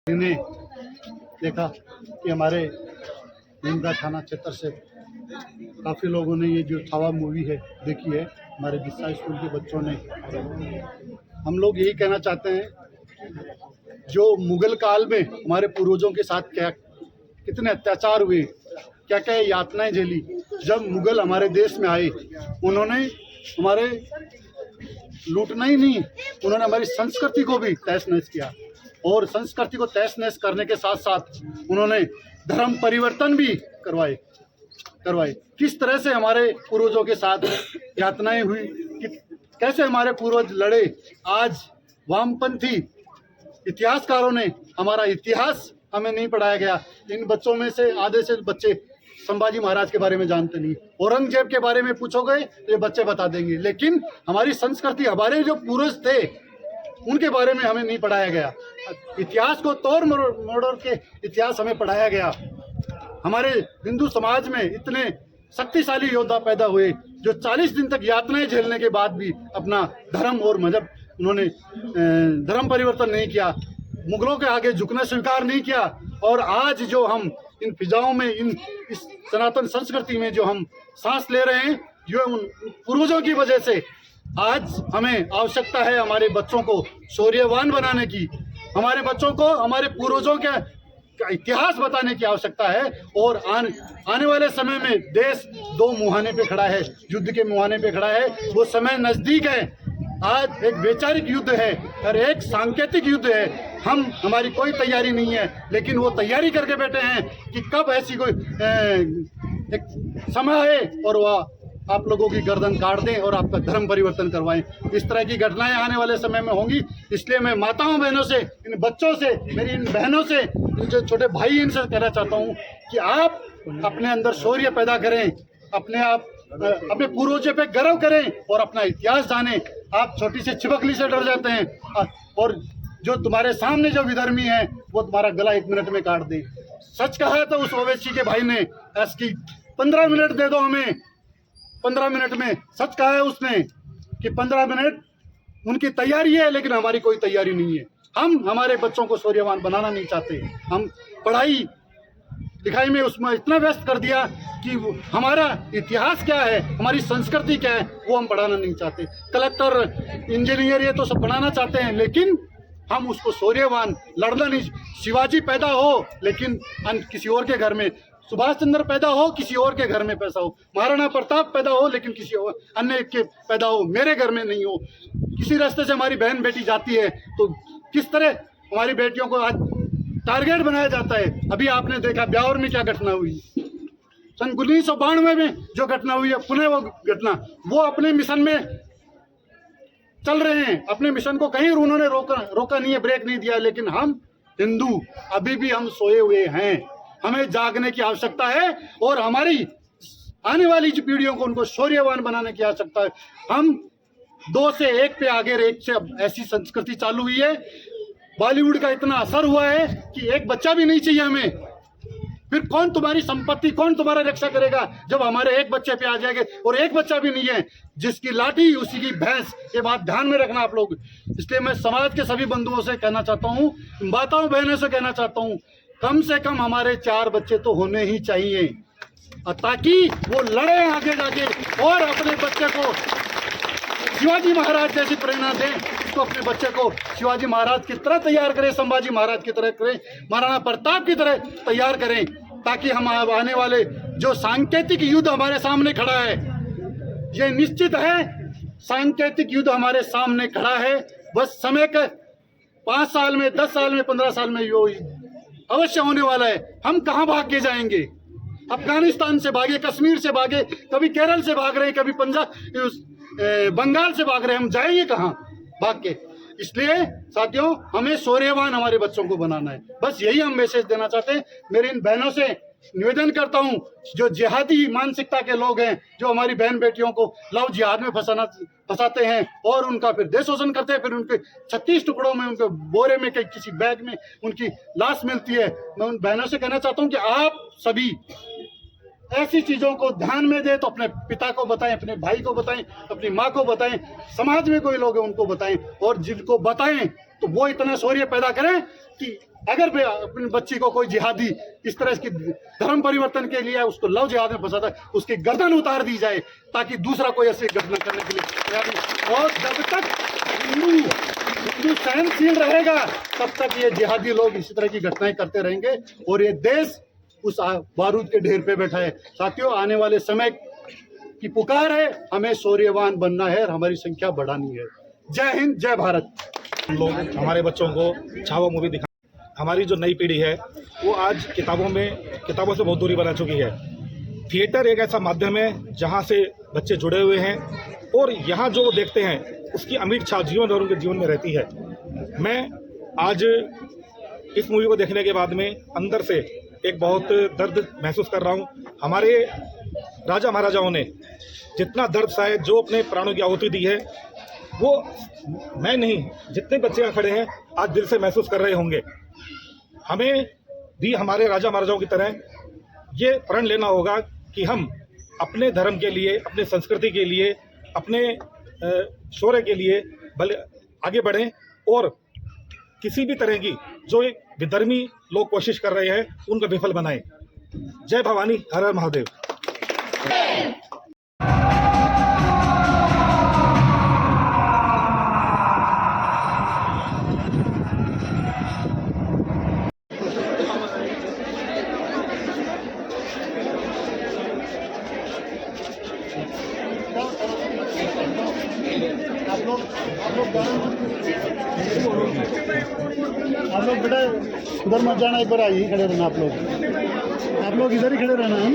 ने देखा कि हमारे निमरा थाना क्षेत्र से काफ़ी लोगों ने ये जो छावा मूवी है देखी है, हमारे दिशा स्कूल के बच्चों ने। हम लोग यही कहना चाहते हैं जो मुगल काल में हमारे पूर्वजों के साथ क्या कितने अत्याचार हुए, क्या क्या यातनाएं झेली। जब मुगल हमारे देश में आए उन्होंने हमारे लूटना ही नहीं, उन्होंने हमारी संस्कृति को भी तहस नहस किया और संस्कृति को तहस नहस करने के साथ साथ उन्होंने धर्म परिवर्तन भी करवाए। किस तरह से हमारे पूर्वजों के साथ यातनाएं हुई, कैसे हमारे पूर्वज लड़े। आज वामपंथी इतिहासकारों ने हमारा इतिहास हमें नहीं पढ़ाया गया। इन बच्चों में से आधे से बच्चे संभाजी महाराज के बारे में जानते नहीं, औरंगजेब के बारे में पूछोगे तो ये बच्चे बता देंगे, लेकिन हमारी संस्कृति, हमारे जो पूर्वज थे उनके बारे में हमें नहीं पढ़ाया गया। इतिहास को तोड़ मरोड़ के इतिहास हमें पढ़ाया गया। हमारे हिंदू समाज में इतने शक्तिशाली योद्धा पैदा हुए जो 40 दिन तक यातनाएं झेलने के बाद भी अपना धर्म और मजहब उन्होंने धर्म परिवर्तन नहीं किया, मुगलों के आगे झुकना स्वीकार नहीं किया। और आज जो हम इन फिजाओं में, इस सनातन संस्कृति में जो हम सांस ले रहे हैं, जो उन पूर्वजों की वजह से आज हमें आवश्यकता है हमारे बच्चों को शौर्यवान बनाने की, हमारे बच्चों को हमारे पूर्वजों का इतिहास बताने की आवश्यकता है। और आने वाले समय में देश दो मुहाने पे खड़ा है, युद्ध के मुहाने पे खड़ा है। वो समय नज़दीक है। आज एक वैचारिक युद्ध है और एक सांकेतिक युद्ध है। हमारी कोई तैयारी नहीं है, लेकिन वो तैयारी करके बैठे हैं कि कब ऐसी कोई एक समय है और वह आप लोगों की गर्दन काट दें और आपका धर्म परिवर्तन करवाएं। इस तरह की घटनाएं आने वाले समय में होंगी। इसलिए मैं माताओं बहनों से, इन बच्चों से, मेरी इन बहनों से, इन जो छोटे भाई, इनसे कहना चाहता हूं कि आप अपने अंदर शौर्य पैदा करें, अपने पूर्वजों पे गर्व करें और अपना इतिहास जानें। आप छोटी सी चिपकली से डर जाते हैं और जो तुम्हारे सामने जो विधर्मी है वो तुम्हारा गला 1 मिनट में काट दे। सच कहा तो उस ओवैसी के भाई ने ऐसी 15 मिनट दे दो हमें, 15 मिनट में। सच कहा है उसने कि 15 मिनट उनकी तैयारी है, लेकिन हमारी कोई तैयारी नहीं है। हम हमारे बच्चों को शौर्यवान बनाना नहीं चाहते। हम पढ़ाई लिखाई में उसमें इतना व्यस्त कर दिया कि हमारा इतिहास क्या है, हमारी संस्कृति क्या है, वो हम पढ़ाना नहीं चाहते। कलेक्टर, इंजीनियर ये तो सब बनाना चाहते हैं, लेकिन हम उसको शौर्यवान लड़ना नहीं। शिवाजी पैदा हो लेकिन किसी और के घर में, सुभाष चंद्र पैदा हो किसी और के घर में पैसा हो, महाराणा प्रताप पैदा हो लेकिन किसी और अन्य के पैदा हो, मेरे घर में नहीं हो। किसी रास्ते से हमारी बहन बेटी जाती है तो किस तरह हमारी बेटियों को आज टारगेट बनाया जाता है। अभी आपने देखा ब्यावर में क्या घटना हुई, सन 1992 में जो घटना हुई है, पुनः वो घटना, वो अपने मिशन में चल रहे हैं। अपने मिशन को कहीं उन्होंने रोका नहीं है, ब्रेक नहीं दिया। लेकिन हम हिंदू अभी भी हम सोए हुए हैं। हमें जागने की आवश्यकता है और हमारी आने वाली जो पीढ़ियों को उनको शौर्यवान बनाने की आवश्यकता है। हम 2 से 1 पे आगे, 1 से अब ऐसी संस्कृति चालू हुई है। बॉलीवुड का इतना असर हुआ है कि एक बच्चा भी नहीं चाहिए हमें। फिर कौन तुम्हारी संपत्ति, कौन तुम्हारा रक्षा करेगा जब हमारे एक बच्चे पे आ जाएंगे। और एक बच्चा भी नहीं है, जिसकी लाठी उसी की भैंस। ये बात ध्यान में रखना आप लोग। इसलिए मैं समाज के सभी बंधुओं से कहना चाहता हूँ, माताओं बहनों से कहना चाहता हूँ, कम से कम हमारे 4 बच्चे तो होने ही चाहिए, ताकि वो लड़े आगे जाके और अपने बच्चे को शिवाजी महाराज जैसी प्रेरणा दें। तो अपने बच्चे को शिवाजी महाराज की तरह तैयार करें, संभाजी महाराज की तरह करें, महाराणा प्रताप की तरह तैयार करें, ताकि हम आने वाले जो सांकेतिक युद्ध हमारे सामने खड़ा है, ये निश्चित है सांकेतिक युद्ध हमारे सामने खड़ा है। बस समय के 5 साल में, 10 साल में, 15 साल में यो अवश्य होने वाला है। हम कहाँ भाग के जाएंगे? अफगानिस्तान से भागे, कश्मीर से भागे, कभी केरल से भाग रहे, कभी पंजाब, बंगाल से भाग रहे। हम जाएंगे कहाँ भाग के? इसलिए साथियों, हमें शौर्यवान हमारे बच्चों को बनाना है। बस यही हम मैसेज देना चाहते हैं। मेरी इन बहनों से निवेदन करता हूं, जो जिहादी मानसिकता के लोग हैं, जो हमारी बहन बेटियों को लव जिहाद में फंसाते हैं और उनका फिर देश शोषण करते हैं, फिर उनके 36 टुकड़ों में, उनके बोरे में, किसी बैग में उनकी लाश मिलती है। मैं उन बहनों से कहना चाहता हूं कि आप सभी ऐसी चीजों को ध्यान में दें तो अपने पिता को बताएं, अपने भाई को बताएं, अपनी माँ को बताएं, समाज में कोई लोग हैं उनको बताएं, और जिनको बताएं तो वो इतना शौर्य पैदा करें कि अगर भी अपनी बच्ची को कोई जिहादी इस तरह की धर्म परिवर्तन के लिए उसको लव जिहाद में फंसाता है, उसकी गर्दन उतार दी जाए ताकि दूसरा कोई ऐसी घटना करने के लिए तैयार नहीं। और जब तक हिंदू सहनशील रहेगा तब तक ये जिहादी लोग इसी तरह की घटनाएं करते रहेंगे और ये देश उस बारूद के ढेर पे बैठा है। साथियों, आने वाले समय की पुकार है, हमें शौर्यवान बनना है और हमारी संख्या बढ़ानी है। जय हिंद, जय भारत। हम लोग हमारे बच्चों को छावा मूवी दिखा, हमारी जो नई पीढ़ी है वो आज किताबों से बहुत दूरी बना चुकी है। थिएटर एक ऐसा माध्यम है जहाँ से बच्चे जुड़े हुए हैं और यहाँ जो वो देखते हैं उसकी अमिट छाप जीवन और उनके जीवन में रहती है। मैं आज इस मूवी को देखने के बाद में अंदर से एक बहुत दर्द महसूस कर रहा हूँ। हमारे राजा महाराजाओं ने जितना दर्द सहे, जो अपने प्राणों की आहुति दी है, वो मैं नहीं, जितने बच्चे यहाँ खड़े हैं आज दिल से महसूस कर रहे होंगे। हमें भी हमारे राजा महाराजाओं की तरह ये प्रण लेना होगा कि हम अपने धर्म के लिए, अपने संस्कृति के लिए, अपने शौर्य के लिए भले आगे बढ़ें और किसी भी तरह की जो एक विधर्मी लोग कोशिश कर रहे हैं उनको विफल बनाएं। जय भवानी, हर हर महादेव। आप लोग बेटा उधर मत जाना, एक बार आइए, खड़े रहना आप लोग इधर ही खड़े रहना है।